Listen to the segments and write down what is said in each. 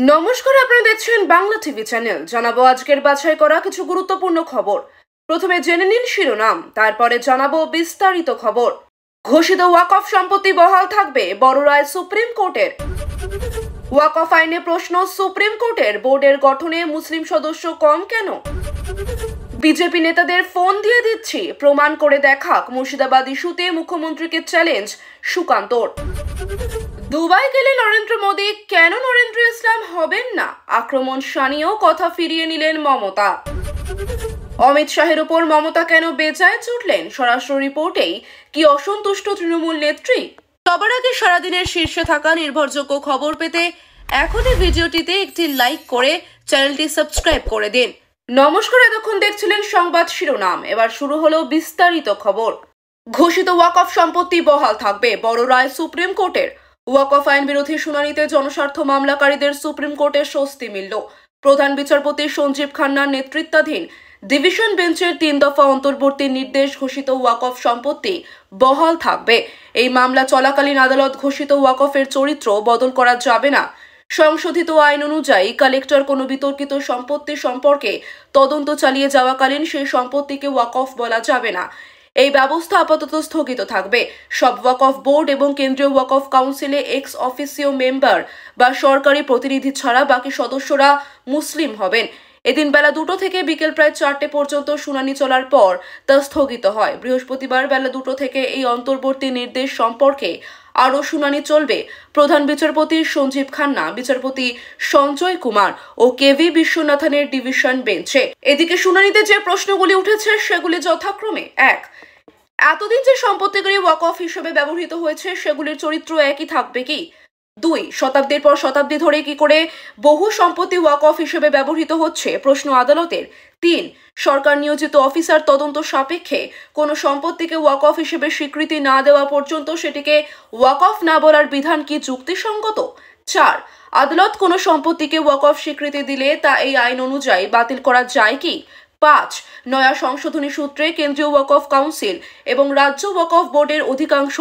নমস্কার, আপনারা দেখছেন বাংলা টিভি চ্যানেল। জানাবো আজকের বাছাই করা কিছু গুরুত্বপূর্ণ খবর। প্রথমে জেনে নিন শিরোনাম, তারপরে জানাবো বিস্তারিত খবর। ঘোষিত ওয়াকফ সম্পত্তি বহাল থাকবে, বড় রায় সুপ্রিম কোর্টের। ওয়াকফ আইনে প্রশ্ন সুপ্রিম কোর্টের, বোর্ডের গঠনে মুসলিম সদস্য কম কেন? বিজেপি নেতাদের ফোন দিয়ে দিচ্ছি, প্রমাণ করে দেখাক। মুর্শিদাবাদ ইস্যুতে মুখ্যমন্ত্রীকে চ্যালেঞ্জ সুকান্তর। দুবাই গেলে নরেন্দ্র মোদী, কেন নরেন্দ্র ইসলাম হবেন না? আক্রমণ শানিয়েও কথা ফিরিয়ে নিলেন মমতা। অমিত শাহের উপর মমতা কেন বেজায় চুটলেন? স্বরাষ্ট্র রিপোর্টেই কি অসন্তুষ্ট তৃণমূল নেত্রী? সবার আগে সারাদিনের শীর্ষে থাকা নির্ভরযোগ্য খবর পেতে এখনই ভিডিওটিতে একটি লাইক করে চ্যানেলটি সাবস্ক্রাইব করে দিন। নমস্কার, এতক্ষণ দেখছিলেন সংবাদ শিরোনাম। এবার শুরু হলো বিস্তারিত খবর। ঘোষিত ওয়াকফ সম্পত্তি বহাল থাকবে, বড় রায় সুপ্রিম কোর্টের। ওয়াকফ আইন বিরোধী শুনানিতে জনস্বার্থ মামলাকারীদের সুপ্রিম কোর্টে স্বস্তি মিলল। প্রধান বিচারপতি সঞ্জীব খান্নার নেতৃত্বাধীন ডিভিশন বেঞ্চের ৩ দফা অন্তর্বর্তী নির্দেশ ঘোষিত ওয়াকফ সম্পত্তি বহাল থাকবে। এই মামলা চলাকালীন আদালত ঘোষিত ওয়াকফের চরিত্র বদল করা যাবে না। সংশোধিত আইন অনুযায়ী কালেক্টর কোনো বিতর্কিত সম্পত্তি সম্পর্কে তদন্ত চালিয়ে যাওয়াকালীন সেই সম্পত্তিকে ওয়াকফ বলা যাবে না। এই ব্যবস্থা আপাতত স্থগিত থাকবে। সব ওয়াকফ বোর্ড এবং কেন্দ্রীয় ওয়াকফ কাউন্সিলে এক্স অফিসিও মেম্বার বা সরকারি প্রতিনিধি ছাড়া বাকি সদস্যরা মুসলিম হবেন। এদিন বেলা 2টো থেকে বিকেল প্রায় 4টে পর্যন্ত শুনানি চলার পর তা স্থগিত হয়। বৃহস্পতিবার বেলা 2টো থেকে এই অন্তর্বর্তী নির্দেশ সম্পর্কে আরও শুনানি চলবে। প্রধান বিচারপতি সঞ্জীব খান্না, বিচারপতি সঞ্জয় কুমার ও কেভি বিশ্বনাথনের ডিভিশন বেঞ্চে। এদিকে শুনানিতে যে প্রশ্নগুলি উঠেছে সেগুলি যথাক্রমে: 1. এতদিন যে সম্পত্তিগুলি ওয়াকফ হিসেবে ব্যবহৃত হয়েছে সেগুলির চরিত্র একই থাকবে কি? 2. শতাব্দীর পর শতাব্দী ধরে কি করে বহু সম্পত্তি ওয়াকফ হিসেবে ব্যবহৃত হচ্ছে? প্রশ্ন আদালতের। 3. সরকার নিয়োজিত অফিসার তদন্ত সাপেক্ষে কোনো সম্পত্তিকে ওয়াকফ হিসেবে স্বীকৃতি না দেওয়া পর্যন্ত সেটিকে ওয়াকফ না বলার বিধান কি যুক্তিসঙ্গত? 4. আদালত কোনো সম্পত্তিকে ওয়াকফ স্বীকৃতি দিলে তা এই আইন অনুযায়ী বাতিল করা যায় কি? 5. নয়া সংশোধনী সূত্রে কেন্দ্রীয় ওয়াকফ কাউন্সিল এবং রাজ্য ওয়াকফ বোর্ডের অধিকাংশ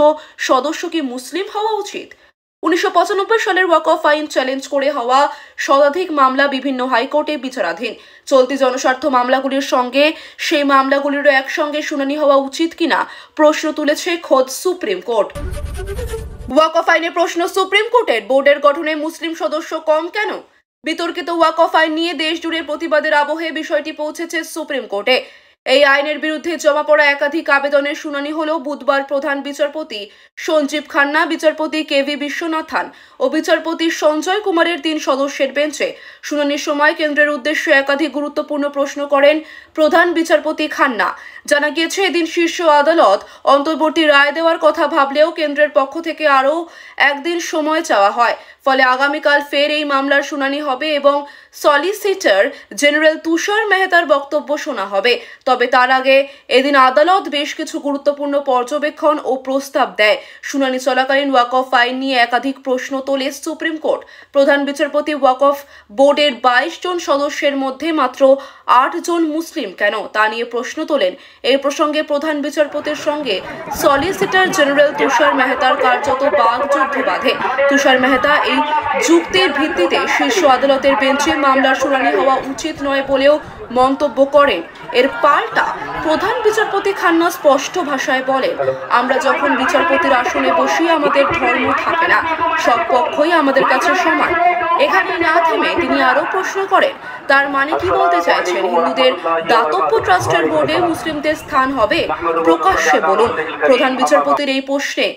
সদস্য কি মুসলিম হওয়া উচিত? 1995 সালের ওয়াকফ আইন চ্যালেঞ্জ করে হওয়া শতাধিক মামলা বিভিন্ন হাইকোর্টে বিচারাধীন। চলতি জনস্বার্থ মামলাগুলির সঙ্গে সেই মামলাগুলিরও একসঙ্গে শুনানি হওয়া উচিত কিনা প্রশ্ন তুলেছে খোদ সুপ্রিম কোর্ট। ওয়াকফ আইনে প্রশ্ন সুপ্রিম কোর্টের, বোর্ডের গঠনে মুসলিম সদস্য কম কেন? বিতর্কিত ওয়াকফ আইন নিয়ে দেশ জুড়ে প্রতিবাদের আবহে বিষয়টি পৌঁছেছে সুপ্রিম কোর্টে। এই আইনের বিরুদ্ধে জমা পড়া একাধিক আবেদনের শুনানি হলো বুধবার প্রধান বিচারপতি সঞ্জীব খান্না, বিচারপতি কেভি বিশ্বনাথন ও বিচারপতি সঞ্জয় কুমারের 3 সদস্যের বেঞ্চে। শুনানির সময় কেন্দ্রের উদ্দেশ্যে একাধিক গুরুত্বপূর্ণ প্রশ্ন করেন প্রধান বিচারপতি খান্না। জানা গিয়েছে, এদিন শীর্ষ আদালত অন্তর্বর্তী রায় দেওয়ার কথা ভাবলেও কেন্দ্রের পক্ষ থেকে আরও একদিন সময় চাওয়া হয়। ফলে আগামীকাল ফের এই মামলার শুনানি হবে এবং সলিসিটর জেনারেল তুষার মেহতার বক্তব্য শোনা হবে। তবে তার আগে এদিন আদালত বেশ কিছু গুরুত্বপূর্ণ পর্যবেক্ষণ ও প্রস্তাব দেয়। শুনানি চলাকালীন ওয়াকফ আইন নিয়ে একাধিক প্রশ্ন তোলে সুপ্রিম কোর্ট। প্রধান বিচারপতি ওয়াকফ বোর্ডের 22 জন সদস্যের মধ্যে মাত্র 8 জন মুসলিম কেন তা নিয়ে প্রশ্ন তোলেন। এই প্রসঙ্গে প্রধান বিচারপতির সঙ্গে সলিসিটর জেনারেল তুষার মেহতার কার্যত বাগযুদ্ধ বাধে। তুষার মেহতা এই যুক্তির ভিত্তিতে শীর্ষ আদালতের বেঞ্চে মামলার শুনানি হওয়া উচিত নয় বলেও মন্তব্য করেন। এর পাল্টা প্রধান বিচারপতি খান্না স্পষ্ট ভাষায় বলেন, আমরা যখন বিচারপতির আসনে বসি আমাদের ধর্ম থাকে না, সব পক্ষই আমাদের কাছে সমান। এখানে না থেমে তিনি আরো প্রশ্ন করেন, তার মানে কি বলতে চাইছেন? হিন্দুদের দাতব্য ট্রাস্টের বোর্ডে মুসলিমদের স্থান হবে? প্রকাশ্যে বলুন। প্রধান বিচারপতির এই প্রশ্নে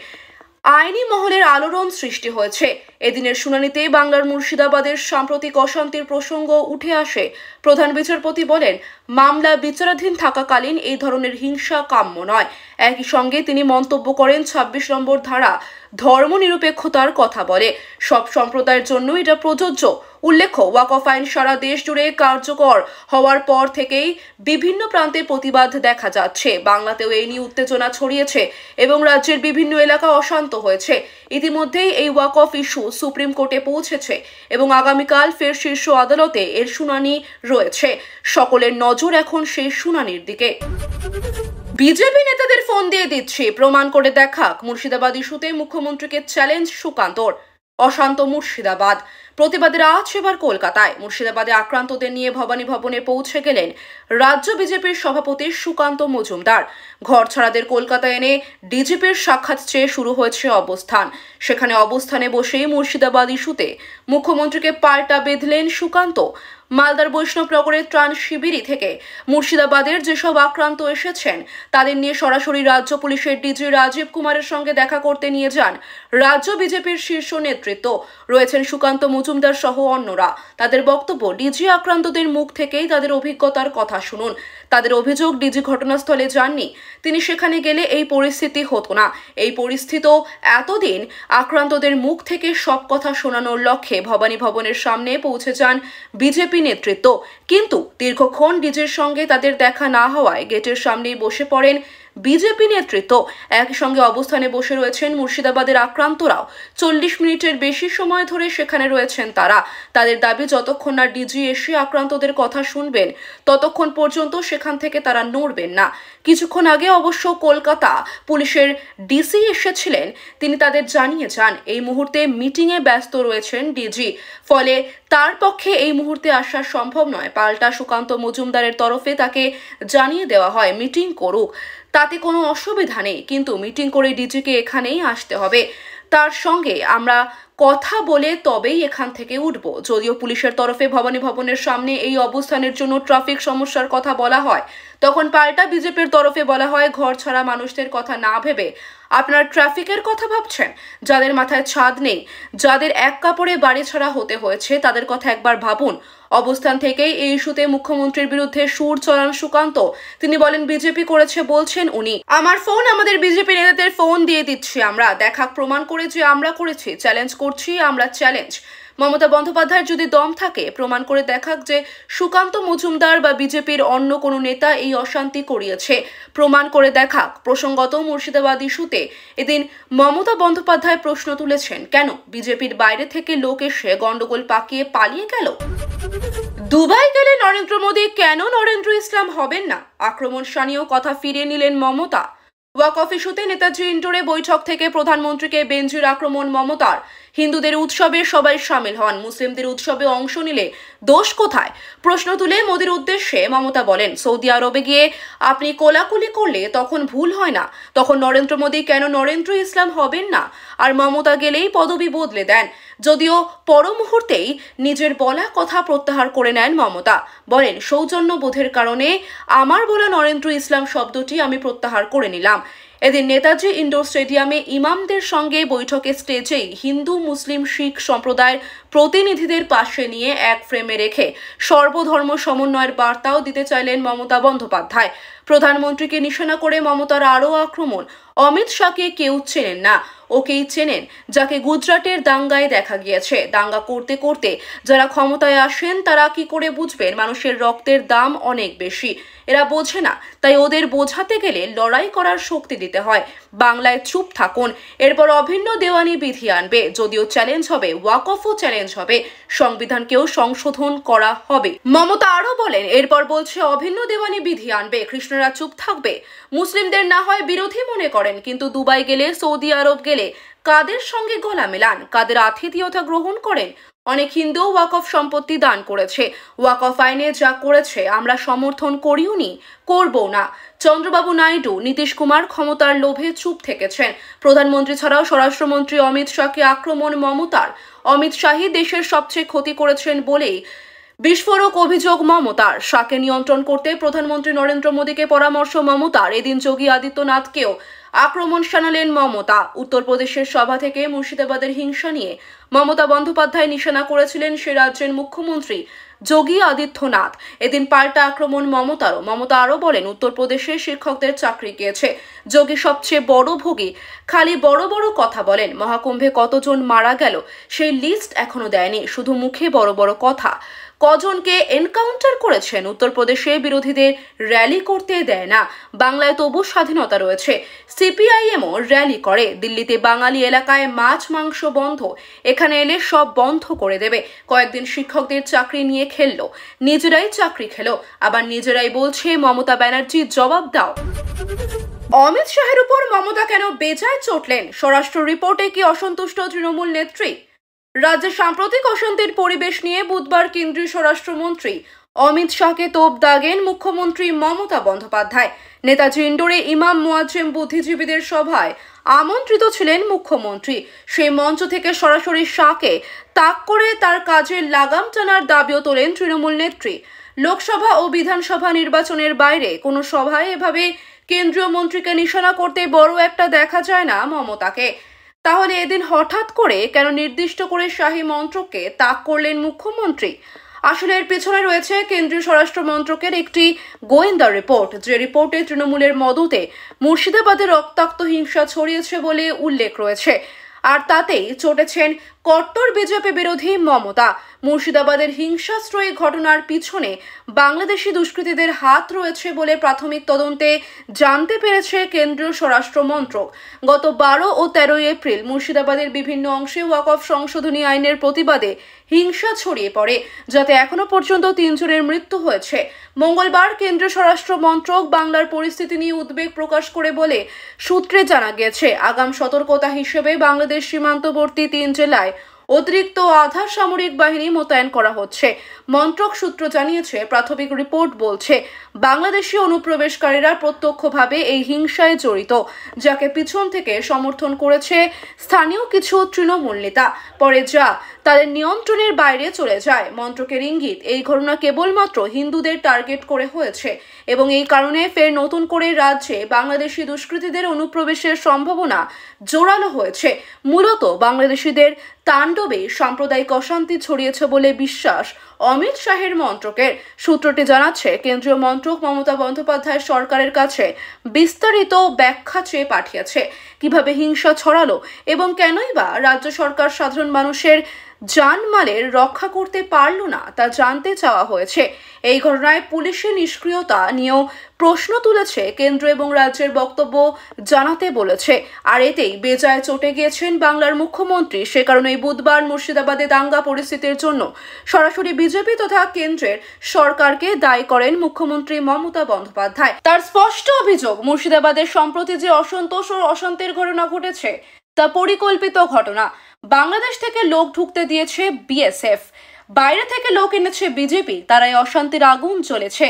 আইনি মহলের আলোড়ন সৃষ্টি হয়েছে। এদিনের শুনানিতে বাংলার মুর্শিদাবাদের সাম্প্রতিক অশান্তির প্রসঙ্গ উঠে আসে। প্রধান বিচারপতি বলেন, মামলা বিচারাধীন থাকাকালীন এই ধরনের হিংসা কাম্য নয়। একই সঙ্গে তিনি মন্তব্য করেন, 26 নম্বর ধারা ধর্মনিরপেক্ষতার কথা বলে, সব সম্প্রদায়ের জন্য এটা প্রযোজ্য। উল্লেখ্য, ওয়াকফ আইন সারা দেশ জুড়ে কার্যকর হওয়ার পর থেকেই বিভিন্ন প্রান্তে প্রতিবাদ দেখা যাচ্ছে। বাংলাতেও এই নিয়ে উত্তেজনা ছড়িয়েছে এবং রাজ্যের বিভিন্ন এলাকা অশান্ত হয়েছে। ইতিমধ্যেই এই ওয়াকফ ইস্যু সুপ্রিম কোর্টে পৌঁছেছে এবং আগামীকাল ফের শীর্ষ আদালতে এর শুনানি রয়েছে। সকলের নজর এখন সেই শুনানির দিকে। বিজেপি নেতাদের ফোন দিয়ে দিচ্ছি, প্রমাণ করে দেখাক। মুর্শিদাবাদ ইস্যুতে মুখ্যমন্ত্রীকে চ্যালেঞ্জ সুকান্তর। অশান্ত মুর্শিদাবাদ। প্রতিবাদের আজ এবার কলকাতায় মুর্শিদাবাদে আক্রান্তদের নিয়ে ভবানী ভবনে পৌঁছে গেলেন রাজ্য বিজেপির সভাপতি সুকান্ত মজুমদার। ঘর ছাড়াদের কলকাতায় এনে ডিজিপির সাক্ষাৎ চেয়ে শুরু হয়েছে অবস্থান। সেখানে অবস্থানে বসেই মুর্শিদাবাদ ইস্যুতে মুখ্যমন্ত্রীকে পাল্টা বেঁধলেন সুকান্ত। মালদার বৈষ্ণবনগরের ত্রাণ শিবিরই থেকে মুর্শিদাবাদের যেসব আক্রান্ত এসেছেন তাদের নিয়ে সরাসরি রাজ্য পুলিশের ডিজি রাজীব কুমারের সঙ্গে দেখা করতে নিয়ে যান রাজ্য বিজেপির শীর্ষ নেতৃত্ব। রয়েছেন সুকান্ত মজুমদার সহ অন্যরা। তাদের বক্তব্য, ডিজি আক্রান্তদের মুখ থেকেই তাদের অভিজ্ঞতার কথা শুনুন। তাদের অভিযোগ, ডিজি ঘটনাস্থলে যাননি, তিনি সেখানে গেলে এই পরিস্থিতি হতো না। এই পরিস্থিতিও এতদিন আক্রান্তদের মুখ থেকে সব কথা শোনানোর লক্ষ্যে ভবানী ভবনের সামনে পৌঁছে যান বিজেপি নেতৃত্ব। কিন্তু দীর্ঘক্ষণ ডিজির সঙ্গে তাদের দেখা না হওয়ায় গেটের সামনেই বসে পড়েন বিজেপি নেতৃত্ব। একই সঙ্গে অবস্থানে বসে রয়েছেন মুর্শিদাবাদের আক্রান্তরাও। 40 মিনিটের বেশি সময় ধরে সেখানে রয়েছেন তারা। তাদের দাবি, যতক্ষণ না ডিজি এসে আক্রান্তদের কথা শুনবেন ততক্ষণ পর্যন্ত সেখান থেকে তারা নড়বেন না। কিছুক্ষণ আগে অবশ্য কলকাতা পুলিশের ডিসি এসেছিলেন, তিনি তাদের জানিয়ে যান এই মুহূর্তে মিটিংয়ে ব্যস্ত রয়েছেন ডিজি, ফলে তার পক্ষে এই মুহূর্তে আসা সম্ভব নয়। পাল্টা সুকান্ত মজুমদারের তরফে তাকে জানিয়ে দেওয়া হয় মিটিং করুক, তাতে কোনো অসুবিধা নেই, কিন্তু মিটিং করে ডিজিকে এখানেই আসতে হবে, তার সঙ্গে আমরা কথা বলে তবেই এখান থেকে উঠব। যদিও পুলিশের তরফে ভবানী ভবনের সামনে এই অবস্থানের জন্য ট্রাফিক সমস্যার কথা বলা হয়, তখন পাল্টা বিজেপির তরফে বলা হয় ঘর ছাড়া মানুষদের কথা না ভেবে আপনার ট্রাফিকের কথা ভাবছেন। যাদের মাথায় ছাদ নেই, যাদের এক কাপড়ে বাড়ি ছাড়া হতে হয়েছে, তাদের কথা একবার ভাবুন। অবস্থান থেকেই এই ইস্যুতে মুখ্যমন্ত্রীর বিরুদ্ধে সুর চড়ান সুকান্ত। তিনি বলেন, বিজেপি করেছে বলছেন উনি, আমার ফোন আমাদের বিজেপি নেতাদের ফোন দিয়ে দিচ্ছি আমরা, দেখাক প্রমাণ করে যে আমরা করেছি, চ্যালেঞ্জ করছি আমরা, চ্যালেঞ্জ। মমতা বন্দ্যোপাধ্যায়ের যদি দম থাকে প্রমাণ করে দেখাক যে সুকান্ত মজুমদার বা বিজেপির অন্য কোনো নেতা এই অশান্তি করিয়েছে, প্রমাণ করে দেখাক। প্রসঙ্গত মুর্শিদাবাদ ইস্যুতে এদিন মমতা বন্দ্যোপাধ্যায় প্রশ্ন তুলেছেন, কেন বিজেপির বাইরে থেকে লোক এসে গন্ডগোল পাকিয়ে পালিয়ে গেল? দুবাই গেলে নরেন্দ্র মোদী, কেন নরেন্দ্র ইসলাম হবেন না? আক্রমণ শানীয় কথা ফিরিয়ে নিলেন মমতা। ওয়াকফ ইস্যুতে নেতাজি ইন্ডোরে বৈঠক থেকে প্রধানমন্ত্রীকে বেনজির আক্রমণ মমতার। হিন্দুদের উৎসবে সবাই সামিল হন, মুসলিমদের উৎসবে অংশ নিলে দোষ কোথায়? প্রশ্ন তুলে মোদির উদ্দেশ্যে মমতা বলেন, সৌদি আরবে গিয়ে আপনি কোলাকুলি করলে তখন ভুল হয় না, তখন নরেন্দ্র মোদী কেন নরেন্দ্র ইসলাম হবেন না? আর মমতা গেলেই পদবি বদলে দেন। যদিও পর মুহূর্তেই নিজের বলা কথা প্রত্যাহার করে নেন মমতা, বলেন সৌজন্য বোধের কারণে আমার বলা নরেন্দ্র ইসলাম শব্দটি আমি প্রত্যাহার করে নিলাম। এদিন নেতাজি ইন্ডোর স্টেডিয়ামে ইমামদের সঙ্গে বৈঠকে স্টেজেই হিন্দু, মুসলিম, শিখ সম্প্রদায়ের প্রতিনিধিদের পাশে নিয়ে এক ফ্রেমে রেখে সর্বধর্ম সমন্বয়ের বার্তাও দিতে চাইলেন মমতা বন্দ্যোপাধ্যায়। প্রধানমন্ত্রীকে নিশানা করে মমতার আরও আক্রমণ, অমিত শাহকে কেউ চেনেন না, ওকেই চেনেন যাকে গুজরাটের দাঙ্গায় দেখা গিয়েছে। দাঙ্গা করতে করতে যারা ক্ষমতায় আসেন তারা কি করে বুঝবেন মানুষের রক্তের দাম অনেক বেশি? এরা বোঝে না, তাই ওদের বোঝাতে গেলে লড়াই করার শক্তি দিতে হয়। বাংলায় চুপ থাকুন, এরপর অভিন্ন দেওয়ানি বিধি আনবে। যদিও চ্যালেঞ্জ হবে, ওয়াকফও চ্যালেঞ্জ হবে, সংবিধানকেও সংশোধন করা হবে। মমতা আরও বলেন, এরপর বলছে অভিন্ন দেওয়ানি বিধি আনবে, কৃষ্ণরা চুপ থাকবে। মুসলিমদের না হয় বিরোধী মনে করেন, কিন্তু দুবাই গেলে, সৌদি আরব গেলে কাদের সঙ্গে গলা মেলান, কাদের আতিথেয়তা গ্রহণ করেন? অনেক হিন্দু ওয়াকফ সম্পত্তি দান করেছে, ওয়াকফ আইনে যা করেছে আমরা সমর্থন করিও নি, করবো না। চন্দ্রবাবু নাইডু, নীতিশ কুমার ক্ষমতার লোভে চুপ থেকেছেন। প্রধানমন্ত্রী ছাড়াও স্বরাষ্ট্রমন্ত্রী অমিত শাহকে আক্রমণ মমতার। অমিত শাহই দেশের সবচেয়ে ক্ষতি করেছেন বলেই বিস্ফোরক অভিযোগ মমতার। শাহকে নিয়ন্ত্রণ করতে প্রধানমন্ত্রী নরেন্দ্র মোদীকে পরামর্শ মমতার। এদিন যোগী আদিত্যনাথকেও আক্রমণ শানালেন মমতা। উত্তরপ্রদেশের সভা থেকে মুর্শিদাবাদের হিংসা নিয়ে মমতা বন্দ্যোপাধ্যায় নিশানা করেছিলেন সে রাজ্যের মুখ্যমন্ত্রী যোগী আদিত্যনাথ। এদিন পাল্টা আক্রমণ মমতারও। মমতা আরও বলেন, উত্তরপ্রদেশে শিক্ষকদের চাকরি গিয়েছে, যোগী সবচেয়ে বড় ভোগী, খালি বড় বড় কথা বলেন। মহাকুম্ভে কতজন মারা গেল সেই লিস্ট এখনো দেয়নি, শুধু মুখে বড় বড় কথা। কজনকে এনকাউন্টার করেছেন? উত্তরপ্রদেশে বিরোধীদের র্যালি করতে দেয় না, বাংলায় তবু স্বাধীনতা রয়েছে। সিপিআইএমও র্যালি করে। দিল্লিতে বাঙালি এলাকায় মাছ মাংস বন্ধ, এখানে এলে সব বন্ধ করে দেবে। কয়েকদিন শিক্ষকদের চাকরি নিয়ে খেললো, নিজেরাই চাকরি খেলো, আবার নিজেরাই বলছে মমতা ব্যানার্জি জবাব দাও। অমিত শাহের উপর মমতা কেন বেজায় চটলেন? স্বরাষ্ট্র রিপোর্টে কি অসন্তুষ্ট তৃণমূল নেত্রী? রাজ্যে সাম্প্রতিক অশান্তির পরিবেশ নিয়ে বুধবার কেন্দ্রীয় স্বরাষ্ট্রমন্ত্রী অমিত শাহকে তোপ দাগেন মুখ্যমন্ত্রী মমতা বন্দ্যোপাধ্যায়। নেতাজি ইন্ডোরে ইমাম মুয়াজ্জেম বুদ্ধিজীবীদের সভায় আমন্ত্রিত ছিলেন মুখ্যমন্ত্রী। সেই মঞ্চ থেকে সরাসরি শাহকে তাক করে তার কাজের লাগাম টানার দাবিও তোলেন তৃণমূল নেত্রী। লোকসভা ও বিধানসভা নির্বাচনের বাইরে কোনো সভায় এভাবে কেন্দ্রীয় মন্ত্রীকে নিশানা করতে বড় একটা দেখা যায় না মমতাকে। তাহলে এদিন হঠাৎ করে কেন নির্দিষ্ট করে শাহী মন্ত্রককে তাক করলেন মুখ্যমন্ত্রী? আসলে এর পেছনে রয়েছে কেন্দ্রীয় স্বরাষ্ট্র মন্ত্রকের একটি গোয়েন্দা রিপোর্ট, যে রিপোর্টে তৃণমূলের মদতে মুর্শিদাবাদে রক্তাক্ত হিংসা ছড়িয়েছে বলে উল্লেখ রয়েছে। আর তাতেই চটেছেন কট্টর বিজেপি বিরোধী মমতা। মুর্শিদাবাদের হিংসাশ্রয়ী ঘটনার পিছনে বাংলাদেশি দুষ্কৃতীদের হাত রয়েছে বলে প্রাথমিক তদন্তে জানতে পেরেছে কেন্দ্রীয় স্বরাষ্ট্র মন্ত্রক। গত 12 ও 13 এপ্রিল মুর্শিদাবাদের বিভিন্ন অংশে ওয়াকফ সংশোধনী আইনের প্রতিবাদে হিংসা ছড়িয়ে পড়ে, যাতে এখনো পর্যন্ত 3 জনের মৃত্যু হয়েছে। মঙ্গলবার কেন্দ্রীয় স্বরাষ্ট্র মন্ত্রক বাংলার পরিস্থিতি নিয়ে উদ্বেগ প্রকাশ করে বলে সূত্রে জানা গেছে, আগাম সতর্কতা হিসেবে বাংলাদেশ সীমান্তবর্তী 3 জেলায় অতিরিক্ত আধা সামরিক বাহিনী মোতায়েন করা হচ্ছে। মন্ত্রক সূত্র জানিয়েছে, প্রাথমিক রিপোর্ট বলছে বাংলাদেশি অনুপ্রবেশকারীরা প্রত্যক্ষভাবে এই হিংসায় জড়িত, যাকে পিছন থেকে সমর্থন করেছে স্থানীয় কিছু তৃণমূল নেতা। পরে যা তাদের নিয়ন্ত্রণের বাইরে চলে যায়। মন্ত্রকের ইঙ্গিত, এই ঘটনা কেবলমাত্র হিন্দুদের টার্গেট করে হয়েছে এবং এই কারণে ফের নতুন করে রাজ্যে বাংলাদেশি দুষ্কৃতীদের অনুপ্রবেশের সম্ভাবনা জোরালো হয়েছে। মূলত বাংলাদেশিদের তাণ্ডবে সাম্প্রদায়িক অশান্তি ছড়িয়েছে বলে বিশ্বাস অমিত শাহের মন্ত্রকের। সূত্রটি জানাচ্ছে, কেন্দ্রীয় মন্ত্রক মমতা বন্দ্যোপাধ্যায় সরকারের কাছে বিস্তারিত ব্যাখ্যা চেয়ে পাঠিয়েছে কিভাবে হিংসা ছড়ালো এবং কেনই বা রাজ্য সরকার সাধারণ মানুষের জানমালের রক্ষা করতে পারল না তা জানতে চাওয়া হয়েছে। এই ঘটনায় পুলিশের নিষ্ক্রিয়তা নিয়েও প্রশ্ন তুলেছে কেন্দ্র এবং রাজ্যের বক্তব্য জানাতে বলেছে। আর এতেই বেজায় চটে গিয়েছেন বাংলার মুখ্যমন্ত্রী। সে কারণেই বুধবার মুর্শিদাবাদে দাঙ্গা পরিস্থিতির জন্য সরাসরি বিজেপি তথা কেন্দ্রের সরকারকে দায়ী করেন মুখ্যমন্ত্রী মমতা বন্দ্যোপাধ্যায়। তার স্পষ্ট অভিযোগ, মুর্শিদাবাদের সম্প্রতি যে অসন্তোষ ও অশান্তির ঘটনা ঘটেছে তা পরিকল্পিত ঘটনা। বাংলাদেশ থেকে লোক ঢুকতে দিয়েছে বিএসএফ, বাইরে থেকে লোক এনেছে বিজেপি, তারাই অশান্তির আগুন জ্বলেছে।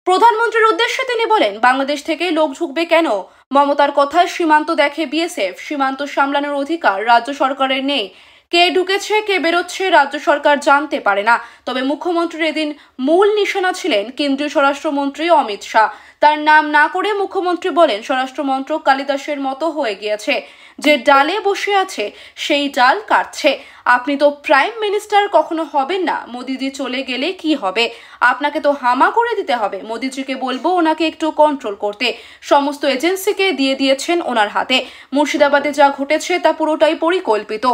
প্রধানমন্ত্রীর উদ্দেশ্যে তিনি বলেন, বাংলাদেশ থেকে লোক ঢুকবে কেন? মমতার কথায় সীমান্ত দেখে বিএসএফ, সীমান্ত সামলানোর অধিকার রাজ্য সরকারের নেই। কে ঢুকেছে কে বেরোচ্ছে রাজ্য সরকার জানতে পারে না। তবে মুখ্যমন্ত্রীর এদিন মূল নিশানা ছিলেন কেন্দ্রীয় স্বরাষ্ট্রমন্ত্রী অমিত শাহ। তার নাম না করে মুখ্যমন্ত্রী বলেন, স্বরাষ্ট্রমন্ত্রক কালিদাসের মতো হয়ে গিয়েছে, যে ডালে বসে আছে সেই ডাল কাটছে। আপনি তো প্রাইম মিনিস্টার কখনো হবেন না, মোদিজি চলে গেলে কি হবে? আপনাকে তো হামা করে দিতে হবে। মোদিজিকে বলবো ওনাকে একটু কন্ট্রোল করতে। সমস্ত এজেন্সিকে দিয়ে দিয়েছেন ওনার হাতে। মুর্শিদাবাদে যা ঘটেছে তা পুরোটাই পরিকল্পিত।